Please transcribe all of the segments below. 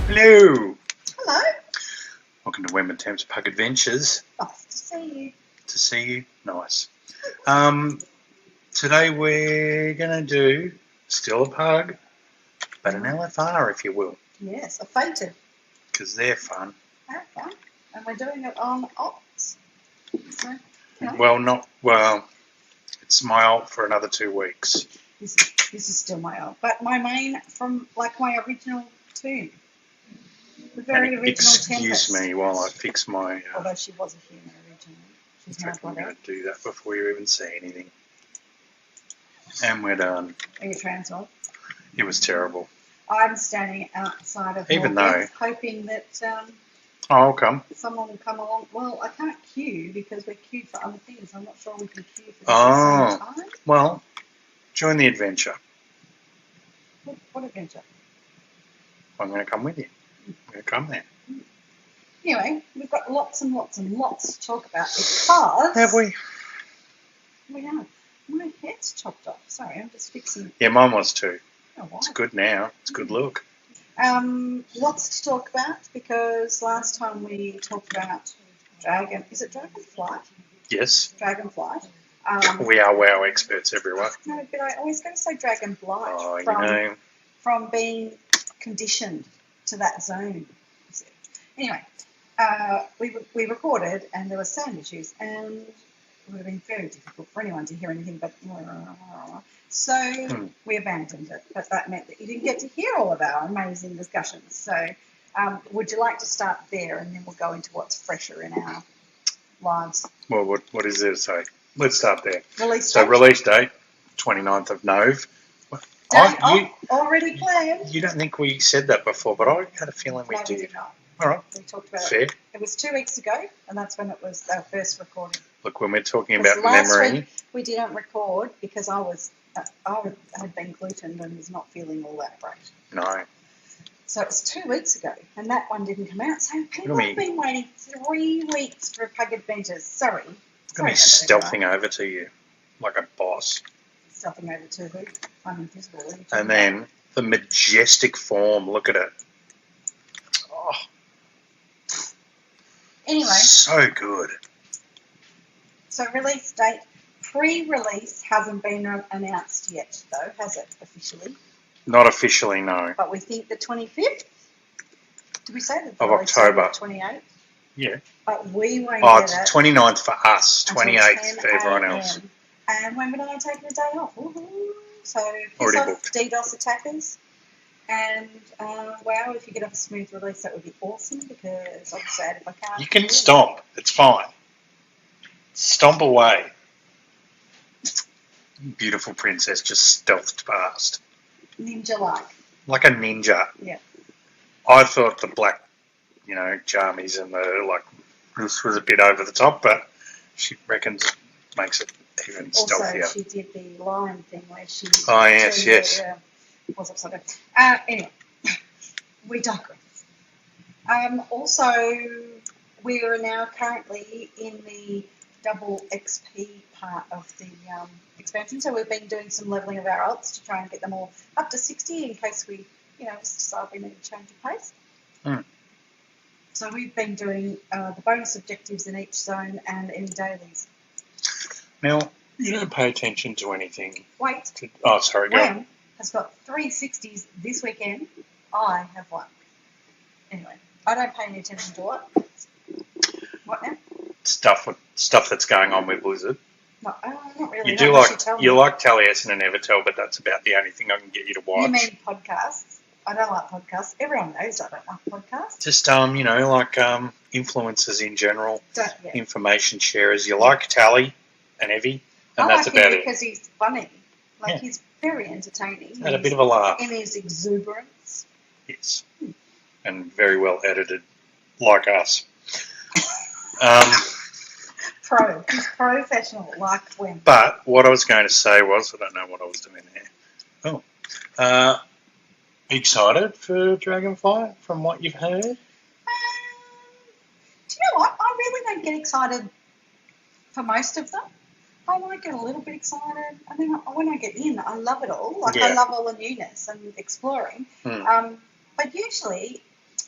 Hello. Hello. Welcome to Wemb and Temp's Pug Adventures. Nice to see you. To see you. Nice. Today we're going to do still a pug, but an LFR, if you will, Yes, a fated. because they're fun. Okay. And we're doing it on ops. So, you know, Well, it's my alt for another 2 weeks. this is still my old. But my main from like my original tune. The very And original excuse Tempest. me while I fix my... Although she was a human originally. She's in now fact, I'm got going out. to do that before you even say anything. And we're done. Are you transferred? It was terrible. I'm standing outside of Even Morgan's, hoping that I'll come. someone will come along. Well, I can't queue because we're queued for other things. I'm not sure we can queue for this at the same time. Well, join the adventure. What adventure? I'm going to come with you. I'm going to come there. Anyway, we've got lots and lots and lots to talk about because... Have we? We have. My hair's chopped off. Sorry, I'm just fixing it. Yeah, mine was too. Oh, wow. It's good now. It's a good look. Lots to talk about because last time we talked about dragon... Is it dragonflight? Yes. Dragonflight. We are WoW experts, everyone. No, but I always go to say dragonflight Oh, you know. from being conditioned to that zone. Anyway, we recorded and there were sound issues and it would have been very difficult for anyone to hear anything but... So we abandoned it, but that meant that you didn't get to hear all of our amazing discussions. So would you like to start there and then we'll go into what's fresher in our lives? Well, what is there to say? Let's start there. Release So date? release date, 29th of Nov. Already planned. You don't think we said that before, but I had a feeling we No, we did. did not. All right. We talked about Fair. it. It was 2 weeks ago, and that's when it was our first recording. Look, when we're talking Because about last memory, week we didn't record because I had been glutened and was not feeling all that great. no. So it was 2 weeks ago, and that one didn't come out. So people Look at have been waiting 3 weeks for Pug Adventures. Sorry. Look at me stealthing over to you like a boss. Stealthing over to who? I'm invisible. And then the majestic form. Look at it. Oh, Anyway, so good. so release date. Pre-release hasn't been announced yet, though, has it, officially? Not officially, no. But we think the 25th? Did we say the Of release date October. 28th? Yeah. But we won't Oh, get it's it 29th for us, until 28th 10 for everyone a.m. else. And when we're going to take the day off. Woohoo. So piss Already off booked. DDoS attackers. And, wow, if you could have a smooth release, that would be awesome because I'm sad if I can't. You can stomp. It's fine. Stomp away. Beautiful princess just stealthed past. Ninja-like. Like a ninja. Yeah. I thought the black, jammies and this was a bit over the top, but she reckons it makes it even stealthier. Also, she did the lion thing where she... Oh, yes. Was upside down. Anyway, we digress. Also, we are now currently in the double XP part of the expansion, so we've been doing some levelling of our alts to try and get them all up to 60 in case we, just decide we need to change of pace. So we've been doing the bonus objectives in each zone and any dailies. Now, you don't pay attention to anything. Wait. Oh, sorry, go on. Wemb has got 3 60s this weekend. I have 1. Anyway, I don't pay any attention to what. What now? Stuff that's going on with Blizzard. No, not really. You do like Taliesin and Evertel, but that's about the only thing I can get you to watch. You mean podcasts? I don't like podcasts. Everyone knows I don't like podcasts. Just influencers in general, Yeah. information sharers. You like Tally and Evie, and I that's like about him it. because he's funny. Yeah. He's very entertaining. Had a bit of a laugh. In his exuberance. Yes, and very well edited, like us. He's professional, like Wemb. But what I was going to say was, I don't know what I was doing there. Oh, excited for Dragonfly from what you've heard? Do you know what? I really don't get excited for most of them. I might get a little bit excited. I mean, when I get in, I love it all. I love all the newness and exploring. But usually,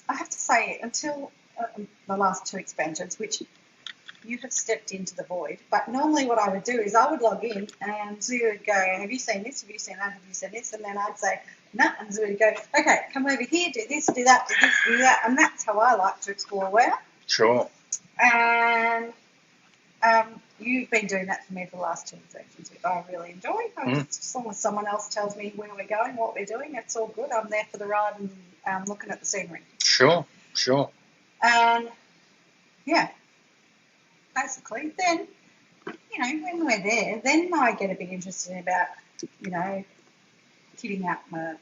I have to say, until the last 2 expansions, which you have stepped into the void, but normally what I would do is I would log in and Zoo would go, have you seen this, have you seen that, have you seen this, and then I'd say, no, and Zoo would go, okay, come over here, do this, do that, do this, do that, and that's how I like to explore Wemb. Sure. And you've been doing that for me for the last 2 expansions, which I really enjoy. Just, as long as someone else tells me where we're going, what we're doing, that's all good. I'm there for the ride and looking at the scenery. Sure. And, yeah, basically, then, when we're there, then I get a bit interested about, kitting out my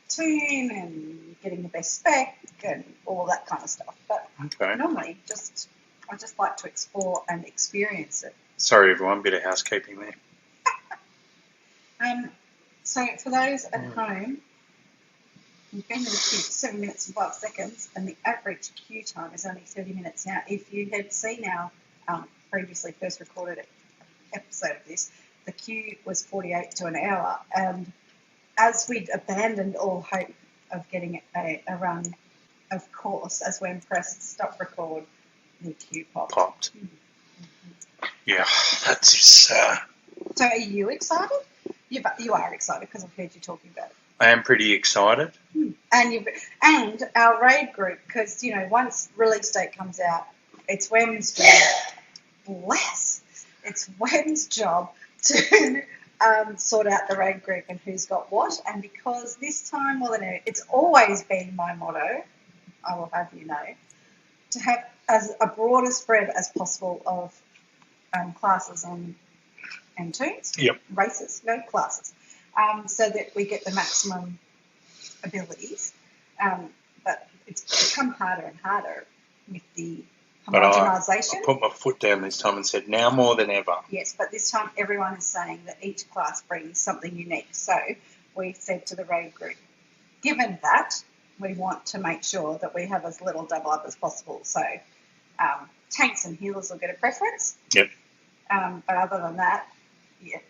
team and getting the best spec and all that kind of stuff. But normally, I just like to explore and experience it. Sorry, everyone, bit of housekeeping there. So for those at home, you've been in the queue for 7 minutes and 5 seconds, and the average queue time is only 30 minutes. Now, if you had seen our previously first recorded episode of this, the queue was 48 to an hour, and as we'd abandoned all hope of getting a run, of course, as when pressed stop record, the queue popped. Mm-hmm. Yeah, that's just... So are you excited? You are excited because I've heard you talking about it. I am pretty excited. And our raid group, because, once release date comes out, it's Wemb's job. It's Wemb's job to sort out the raid group and who's got what. And because this time more than ever, it's always been my motto, I will have you know, to have as a broader spread as possible of classes and tunes. Yep. Races, no classes. So that we get the maximum abilities. But it's become harder and harder with the homogenisation. I put my foot down this time and said, now more than ever. Yes, but this time everyone is saying that each class brings something unique. So we said to the raid group, given that, we want to make sure that we have as little double up as possible. So tanks and healers will get a preference. Yep. But other than that,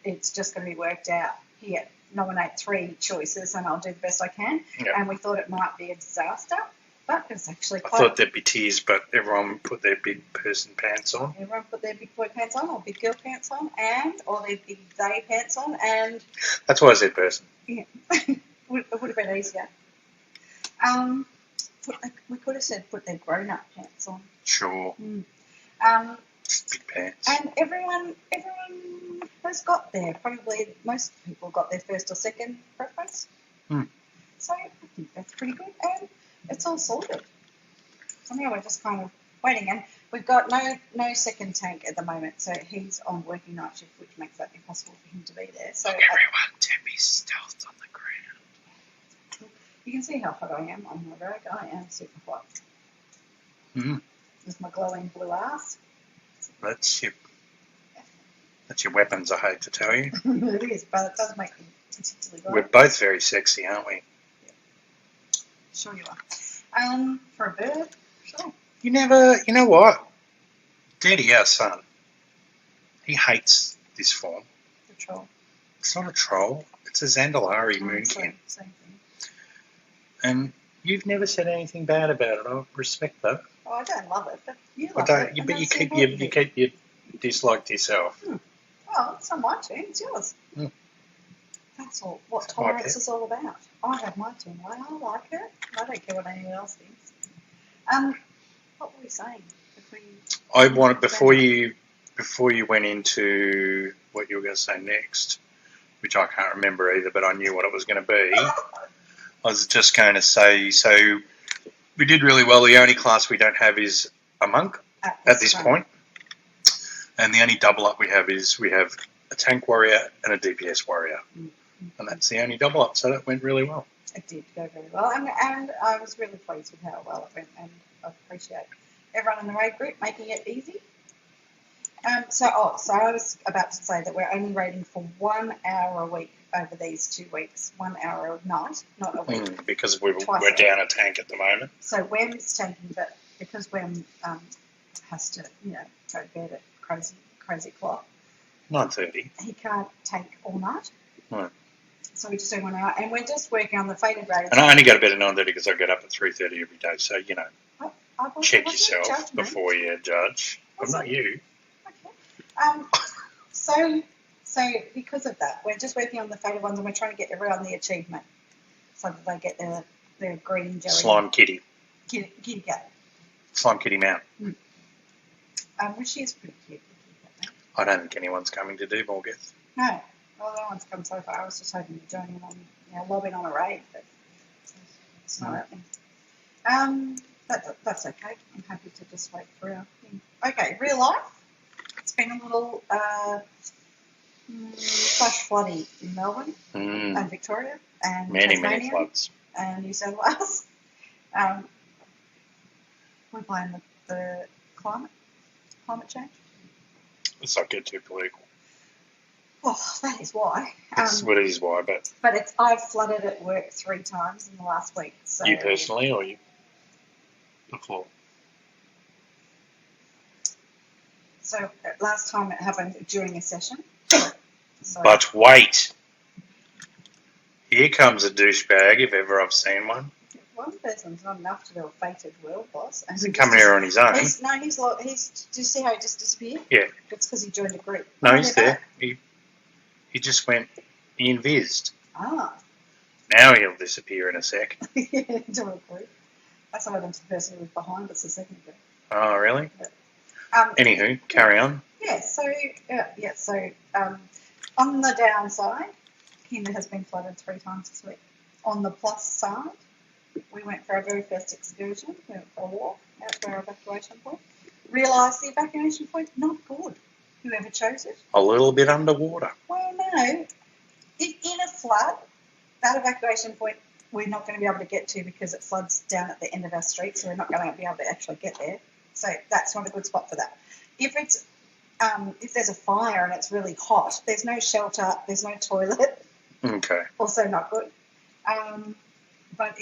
it's just going to be worked out. Here, nominate 3 choices and I'll do the best I can. Yep. And we thought it might be a disaster, but it's actually I thought there'd be tears, but everyone put their big person pants on. Everyone put their big boy pants on or big girl pants on or their big they pants on, and... That's why I said person. Yeah. It would have been easier. We could have said put their grown-up pants on. Sure. Big pants. And everyone has got there. Probably most people got their first or second preference. So I think that's pretty good. And it's all sorted. So now we're just kind of waiting. And we've got no second tank at the moment. So he's on working night shift, which makes that impossible for him to be there. So everyone, Temp is stealthed on the ground. You can see how hot I am on my road. I am super hot. With my glowing blue ass. That's your weapons, I hate to tell you. It is, but it does make me particularly glowing. We're both very sexy, aren't we? Yeah. Sure you are. For a bird, sure. You know what? Daddy, our son, he hates this form. The troll. It's not a troll. It's a Zandalari moonkin. Same thing. And you've never said anything bad about it. I respect that. Oh, I don't love it, but you love it. But you keep your dislike to yourself. Well, it's not my turn, it's yours. That's all. What tolerance is all about. I have my turn. I like it. I don't care what anyone else thinks. What were we saying? I wanted before you went into what you were going to say next, which I can't remember either, but I knew what it was going to be. I was just going to say, so we did really well. The only class we don't have is a monk at this point. And the only double up we have is we have a tank warrior and a DPS warrior. And that's the only double up, so that went really well. It did go very well, and I was really pleased with how well it went, and I appreciate everyone in the raid group making it easy. So I was about to say that we're only raiding for 1 hour a week over these 2 weeks, 1 hour a night, not a week. Because we're down a tank at the moment. So Wemb's tanking, but because Wemb has to, go to bed at crazy clock. 9:30. He can't tank all night. No. So we just do 1 hour, and we're just working on the Fated rates. And I only go to bed at 9:30 because I get up at 3:30 every day. So I check wasn't yourself judging. before you judge. I'm not you. Okay. So because of that, we're just working on the Fated ones, and we're trying to get everyone the achievement, so that they get their green jelly. Slime kitty. Kitty cat. Slime kitty mount. Which is pretty cute. I don't think anyone's coming to do Morgeth. No. Well, no one's come so far. I was just hoping to join in on, lobbing on a raid, but it's not happening. That's okay. I'm happy to just wait for our thing. Okay, real life. It's been a little flash floody in Melbourne and Victoria and many floods and New South Wales. We blame the climate change. Let's not get too political. Oh, that is why. That's what it is why, but I've flooded at work 3 times in the last week. So you personally, or you the floor? So last time it happened during a session. So, But wait, here comes a douchebag if ever I've seen one. one person's not enough to do a fated world boss. And He's coming here on his own. He's. Do you see how he just disappeared? Yeah. It's because he joined a group. No, he's there. He just went. He invised. Ah. Now he'll disappear in a sec. Yeah, into a group. I saw them to the person who was behind us a second ago. Oh, really? Yeah. Anywho, carry on. Yeah. So on the downside, Kinder has been flooded 3 times this week. On the plus side, we went for our very first excursion. We went for a walk out to our evacuation point. Realised the evacuation point, not good. Whoever chose it. A little bit underwater. Well, no. In a flood, that evacuation point we're not going to be able to get to because it floods down at the end of our street, so we're not going to be able to actually get there. So that's not a good spot for that. If there's a fire and it's really hot, there's no shelter, there's no toilet. Okay. Also not good. But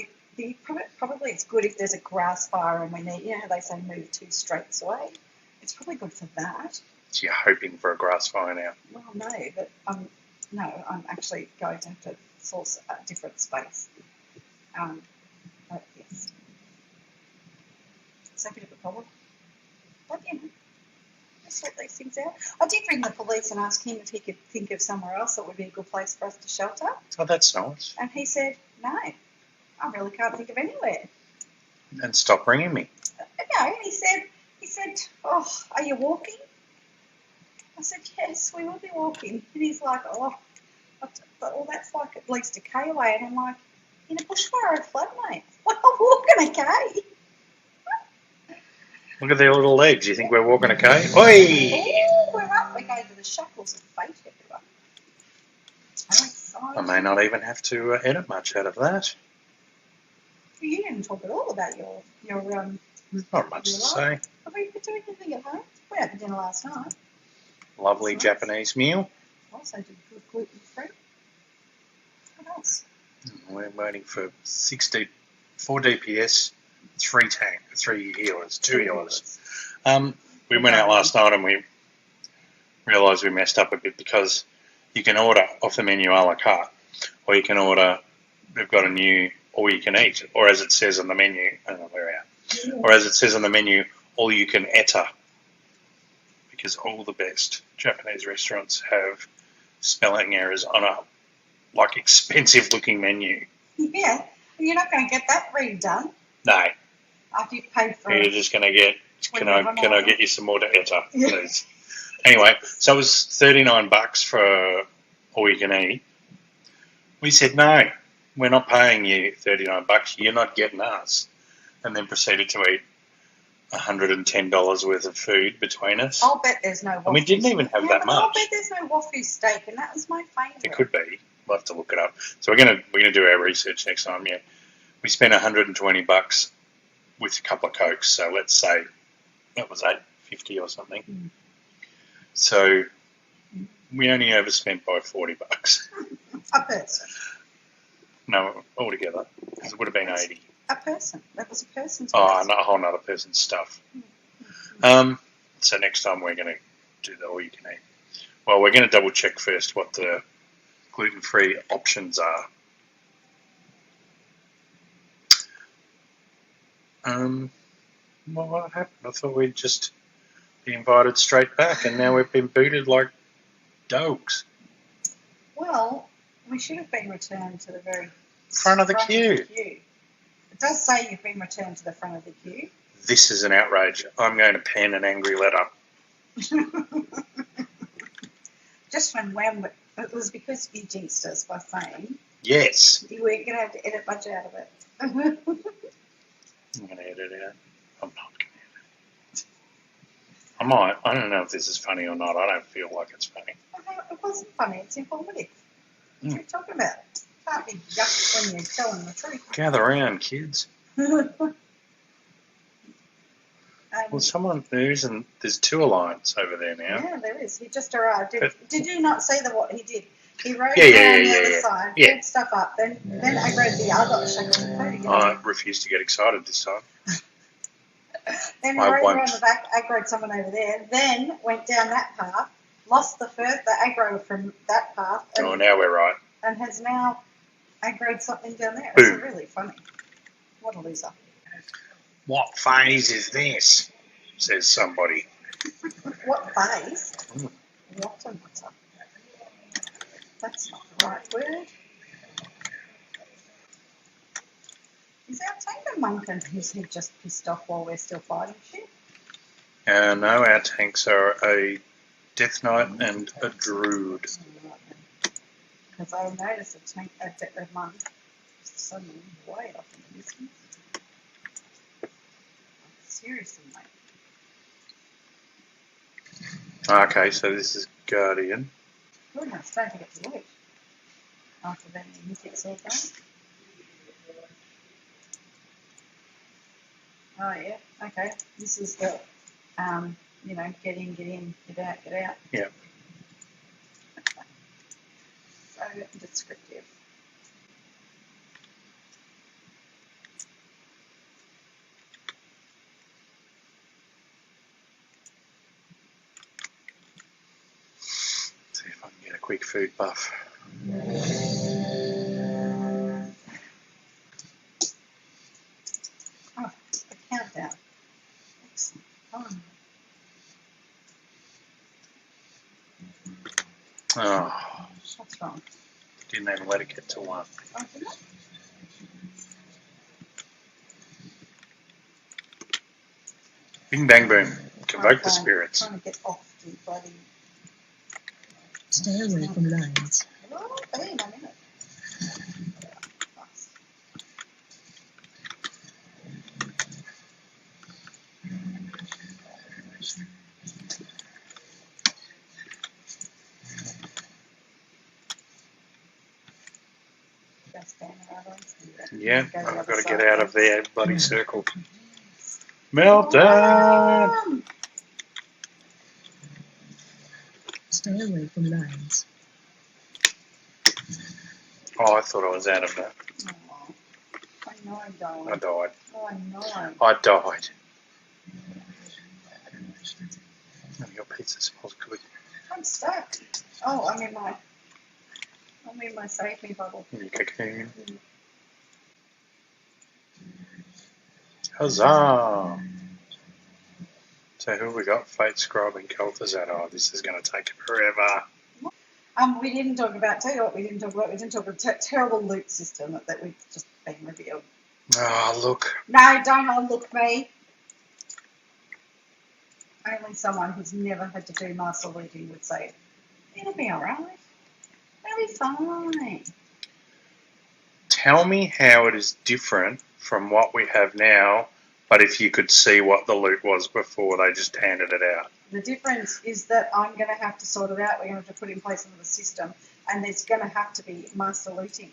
probably it's good if there's a grass fire and we need, how they say move 2 streets away. It's probably good for that. So you're hoping for a grass fire now? Well, no, but I'm actually going to have to source a different space. But yes, it's a bit of a problem. But let's sort these things out. I did ring the police and ask him if he could think of somewhere else that would be a good place for us to shelter. Oh, that's nice. And he said, no, I really can't think of anywhere. And stop ringing me. No, he said, oh, are you walking? I said, yes, we will be walking. And he's like, well, that's like at least a K away. And I'm like, in a bushfire flood, mate. We're not walking a K. Look at their little legs. You think we're walking a K? Oi! Oh, we're up. We're going to the shackles of fate, everyone. I may not even have to edit much out of that. You didn't talk at all about your Not much to say. Have we been doing anything at home? We had dinner last night. Lovely Nice. Japanese meal. Also did good gluten-free. What else? We're waiting for 4 DPS, 3 healers, 2 healers. We went out last night and we realised we messed up a bit because you can order off the menu a la carte, or you can order, they've got a new all you can eat, or as it says on the menu, or as it says on the menu, all you can etta. Because all the best Japanese restaurants have spelling errors on a expensive looking menu. Yeah, you're not going to get that redone. No. After you've paid for You're it. just going to get, can I get you some more to etta, please? Anyway, so it was $39 for all you can eat. We said, no, we're not paying you $39. You're not getting us. And then proceeded to eat $110 worth of food between us. I'll bet there's no waffle. And we didn't even have that much. I'll bet there's no waffle steak, and that was my favourite. It could be. We'll have to look it up. So we're gonna do our research next time. Yeah, we spent $120 with a couple of Cokes. So let's say that was $8.50 or something. Mm. So we only overspent by $40. A person. No, altogether, because it would have been 80. A person. That was a person's. Oh, not a whole other person's stuff. So next time we're going to do the all you can eat. Well, we're going to double check first what the gluten-free options are. Well, what happened? I thought we'd just be invited straight back, and now we've been booted like dogs. Well, we should have been returned to the very Front of the queue. It does say you've been returned to the front of the queue. This is an outrage. I'm going to pen an angry letter. Just when Wemb, it was because you jinxed us by saying Yes. you weren't going to have to edit much out of it. I'm going to edit it out. I'm not going to edit it. I might. I don't know if this is funny or not. I don't feel like it's funny. It wasn't funny. It's informative. What are Mm. you talking about? Can't be yuck when you're telling the truth. Gather round, kids. Well, someone moves, and there's two alliance over there now. Yeah, there is. He just arrived. Did you not see what he did? He rode Yeah, down the other side, yeah. pulled stuff up, then aggroed the other shackle. I refuse to get excited this time. Then he I rode won't. around the back, aggroed someone over there, then went down that path, lost the aggro from that path, Oh, now we're right. and has now aggroed something down there. Boom. It's really funny. What a loser. What phase is this? Says somebody. What phase? Mm. What a nutter. That's not the right word. Is our tank a monk and is he just pissed off while we're still fighting shit? No, our tanks are a Death Knight and a Druid. Because I noticed a monk suddenly way off in the distance. Seriously, mate. Okay, so this is Guardian. Goodness, don't forget to loot. After that, mythic's all done. Oh, yeah, okay. This is the, get in, get out. Yeah. So descriptive. See if I can get a quick food buff. Oh, the countdown. Excellent. Oh, Oh, what's wrong? didn't even let it get to one. Oh, didn't it? Bing bang boom. Convoke Okay, the spirits. Trying to get off the bloody. Stay away from lines. Oh, bam, I'm in it. Nice. Just stand around on. Yeah, Go the I've other got to side. get out of their bloody circle. Meltdown! Stay away from lines. Oh, I thought I was out of that. Oh, I know, darling. I died. Oh, I know. I died. I got pizza smells good. I'm stuck. Oh, I'm in my save me bubble. You cocoon. Huzzah! So who have we got? Fate, Scribe and Kel'Thuzad. Oh, this is going to take forever. We didn't talk about, tell you what we didn't talk about. We didn't talk about the terrible loot system that we've just been revealed. Oh, look. No, don't unlook me. Only someone who's never had to do master looting would say, it'll be alright. It'll be fine. Tell me how it is different from what we have now, but if you could see what the loot was before they just handed it out. The difference is that I'm going to have to sort it out. We're going to have to put in place another system, and there's going to have to be master looting.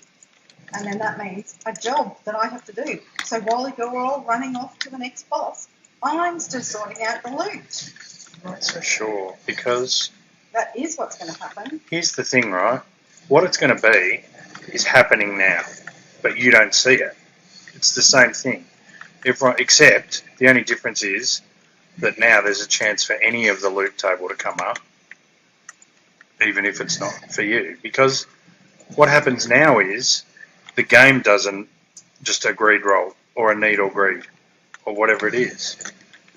And then that means a job that I have to do. So while you're all running off to the next boss, I'm still sorting out the loot. Not so sure, because That is what's going to happen. here's the thing, right? What it's going to be is happening now, but you don't see it. It's the same thing. Everyone, except the only difference is that now there's a chance for any of the loot table to come up, even if it's not for you. Because What happens now is the game doesn't just a greed roll or a need or greed or whatever it is.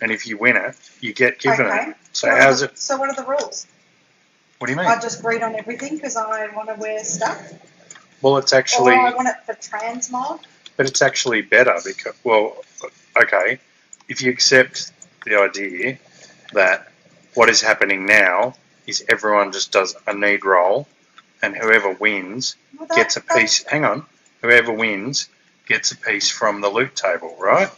And if you win it, you get given Okay. it. So how's it? So what are the rules? What do you mean? I just breed on everything because I want to wear stuff? Well, it's actually, Or I want it for transmog? but it's actually better because, well, okay, if you accept the idea that what is happening now is everyone just does a need roll, and whoever wins Well, gets a piece. Hang on, whoever wins gets a piece from the loot table, right?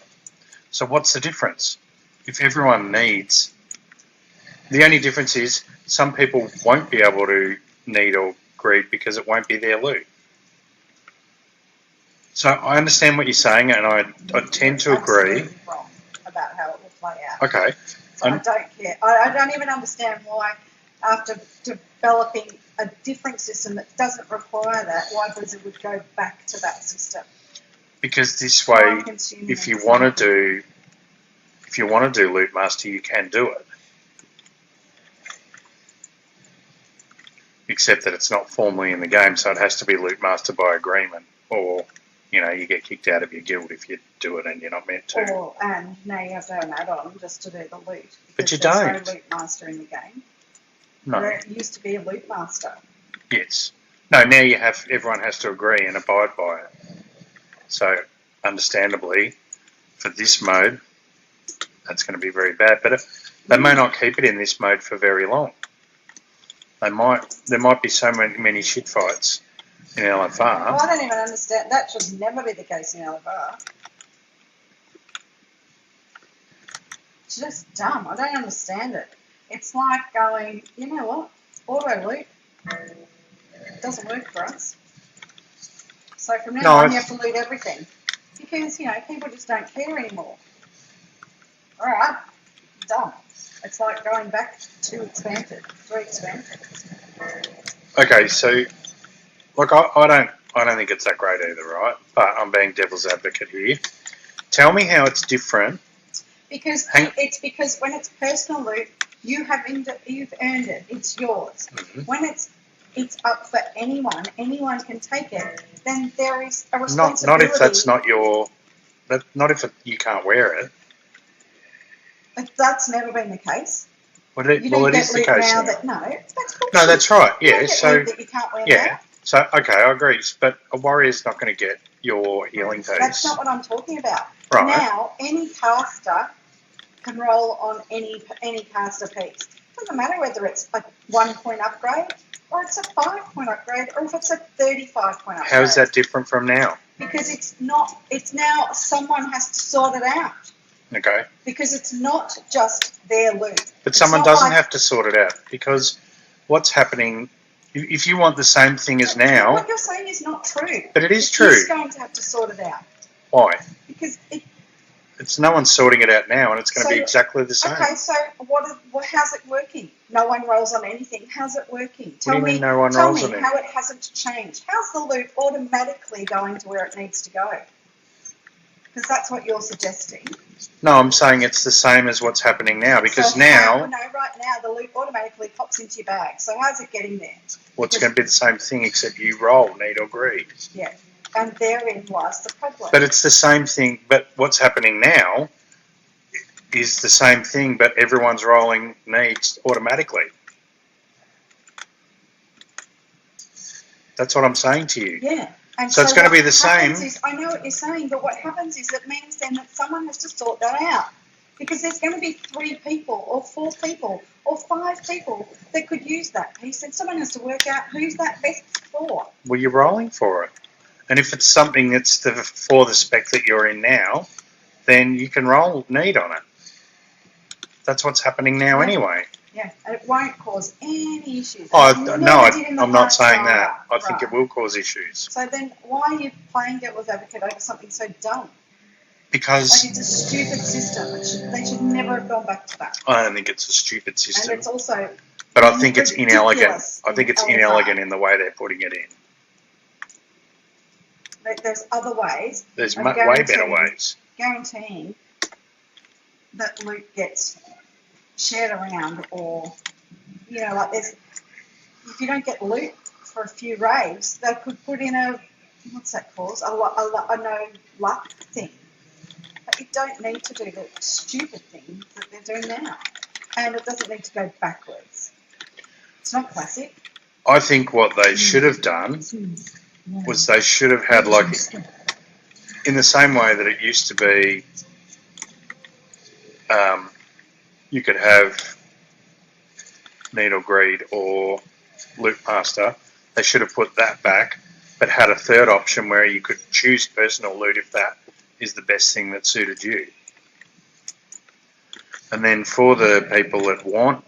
So what's the difference? If everyone needs, the only difference is some people won't be able to need or greed because it won't be their loot. So I understand what you're saying, and I tend to agree. Absolutely wrong about how it will play out. Okay. So I don't care. I don't even understand why, after developing a different system that doesn't require that, why Blizzard would go back to that system. Because this way, if you want to do Loot Master, you can do it. Except that it's not formally in the game, so it has to be Loot Master by agreement, or you get kicked out of your guild if you do it and you're not meant to. And now you have to have an add-on just to do the loot. But you there's don't. no loot master in the game. No. There used to be a loot master. Yes. No. Now everyone has to agree and abide by it. So, understandably, for this mode, that's going to be very bad. But they may not keep it in this mode for very long. There might be so many shit fights in LFR. Well, I don't even understand. That should never be the case in LFR. It's just dumb. I don't understand it. It's like going, you know what? Auto loot doesn't work for us. So from now on, you have to loot everything. Because, people just don't care anymore. Alright, dumb. It's like going back to expanded, 3 expanded. Okay, so I don't think it's that great either, right? But I'm being devil's advocate here. Tell me how it's different. Because because when it's personal loot, you've earned it. It's yours. Mm-hmm. When it's up for anyone can take it. Then there is a responsibility. Not if that's not your. Not if you can't wear it. That's never been the case. It is the case. Now that, no, that's bullshit. No, that's right. Yeah, you so that you can't wear yeah. now. So okay, I agree. But a warrior's not going to get your healing piece. That's not what I'm talking about. Right. Now, any caster can roll on any caster piece. Doesn't matter whether it's a 1 point upgrade or it's a 5 point upgrade or if it's a 35 point upgrade. How is that different from now? Because it's now someone has to sort it out. Okay. Because it's not just their loot. But someone doesn't have to sort it out because what's happening, if you want the same thing as now. What you're saying is not true. But it is true. He's going to have to sort it out. Why? Because it's no one's sorting it out now, and it's going to be exactly the same. Okay, so how's it working? No one rolls on anything. How's it working? Tell me no one rolls on anything? How it hasn't changed. How's the loot automatically going to where it needs to go? Because that's what you're suggesting. No, I'm saying it's the same as what's happening now. Because right now the loot automatically pops into your bag. So how's it getting there? Well, it's going to be the same thing except you roll, need or greed. Yeah. And therein lies the problem. But it's the same thing. But what's happening now is the same thing, but everyone's rolling needs automatically. That's what I'm saying to you. Yeah. And so it's going to be the same. I know what you're saying, but what happens is it means then that someone has to sort that out. Because there's going to be 3 people or 4 people or 5 people that could use that piece, and someone has to work out who's that best for. Well, you're rolling for it. And if it's something that's for the spec that you're in now, then you can roll need on it. That's what's happening now anyway. Yeah, and it won't cause any issues. I'm not saying that. I think it will cause issues. So then why are you playing devil's advocate over something so dumb? Because it's a stupid system. They should never have gone back to that. I don't think it's a stupid system. And it's also but I think it's inelegant. I think it's inelegant in the way they're putting it in. There's other ways. There's way better ways. Guaranteeing that loot gets shared around, or like if you don't get loot, for a few raves, they could put in a, what's that called? A no luck thing. But you don't need to do the stupid thing that they're doing now. And it doesn't need to go backwards. It's not classic. I think what they should have done was they should have had, like, in the same way that it used to be, you could have needle greed or loop master. They should have put that back, but had a third option where you could choose personal loot if that is the best thing that suited you. And then for the people that want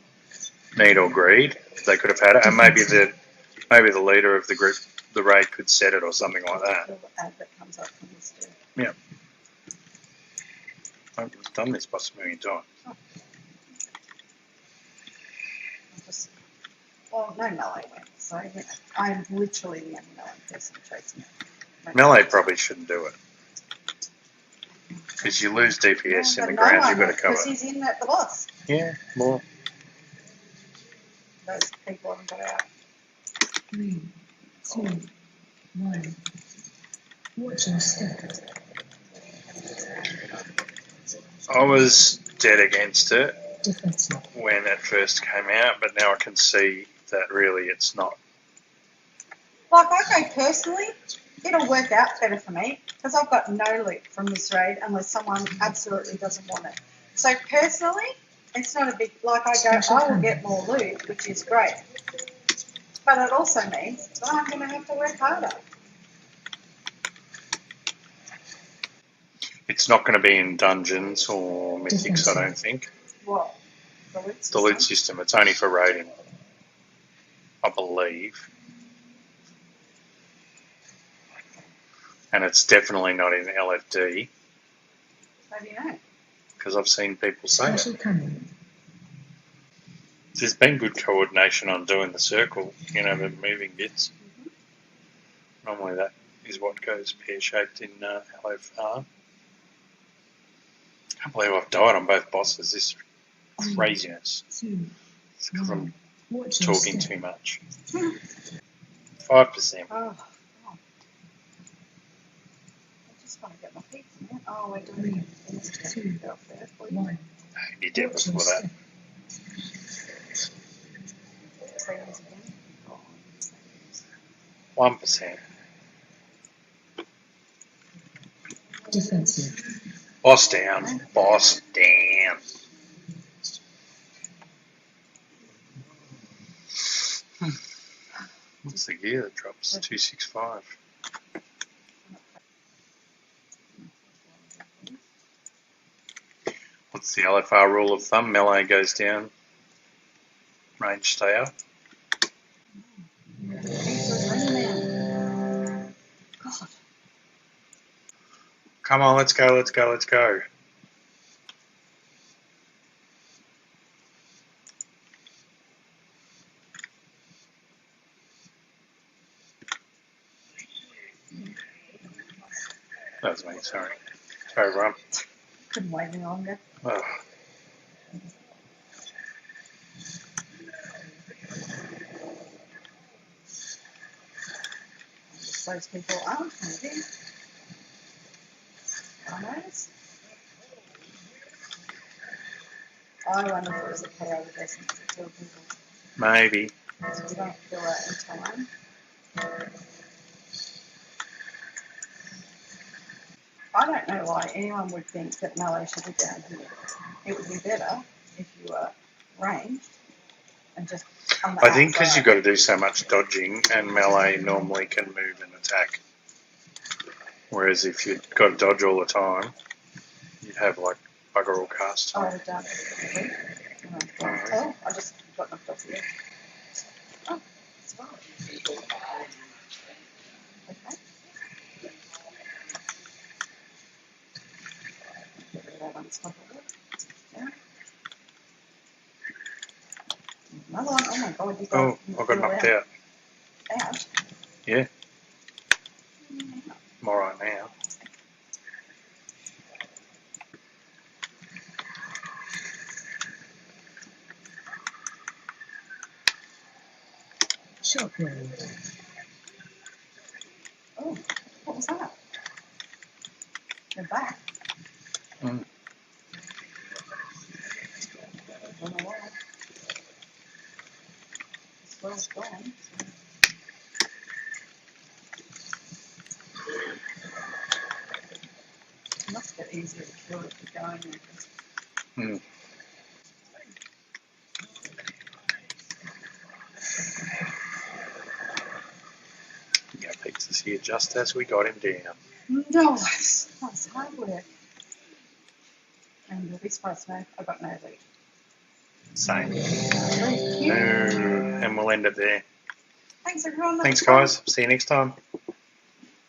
need or greed, they could have had it, and maybe the leader of the group, the raid, could set it or something like that. The ad that comes up from this too. Yeah, I've done this bus a million times. Well, no melee went, so you know, I'm literally the only melee person chasing it. Melee probably shouldn't do it because you lose DPS in the grounds you've got to cover. Because he's in at the boss. Yeah, more. Those people haven't got out. 3, 2, 1. Watch your step. I was dead against it Defensive. when it first came out, but now I can see that really it's not. Like, I go personally, it'll work out better for me because I've got no loot from this raid unless someone absolutely doesn't want it. So personally, it's not a big, like I go, I will get more loot, which is great. But it also means that I'm going to have to work harder. It's not going to be in dungeons or mythics, I don't think. What? The loot The system? loot system, it's only for raiding, I believe. And it's definitely not in LFD How do you know? because I've seen people say it. Special coming. There's been good coordination on doing the circle, you know, the moving bits. Normally that is what goes pear-shaped in LFR. I can't believe I've died on both bosses. This craziness. 2, It's because I'm 1. Watch your talking step. too much. 5%. Oh, God. I just want to get my feet in it. Oh, we're doing 3, 2, it off there for you. 1. You're dead Watch your before that. step. Trains again. Oh, 1%. Defensive. Boss down. Boss down. What's the gear that drops? 265. What's the LFR rule of thumb? Melee goes down. Range stay up. God. Come on, let's go, let's go, let's go. That was me, sorry. Sorry, Ron. Couldn't wait any longer. Oh. Those people aren't moving. Almost. I wonder if it was a KO that doesn't kill people. Maybe. So we don't kill it in time. I don't know why anyone would think that melee should be down here. It would be better if you were ranged and just on the I think because outside. you've got to do so much dodging and melee normally can move and attack. Whereas if you've got to dodge all the time, you'd have like bugger all cast Oh, time. we're done. Oh, I just got knocked off the edge. Oh, it's fine. Okay. Get rid of that unstoppable. Yeah. Another one. Oh my god, you got Oh, I got knocked out. Out. Yeah, I'm alright now. Shotgun. Oh, what was that? They're back. Mm. Don't know why. This well's gone. It must get easier to kill if you're going there. Mm. Yeah, Peter's here just as we got him down. Nice. That's hard work. And you'll be surprised to know I got no lead. Same. Thank you. And we'll end it there. Thanks everyone. That Thanks, was fun. guys. See you next time.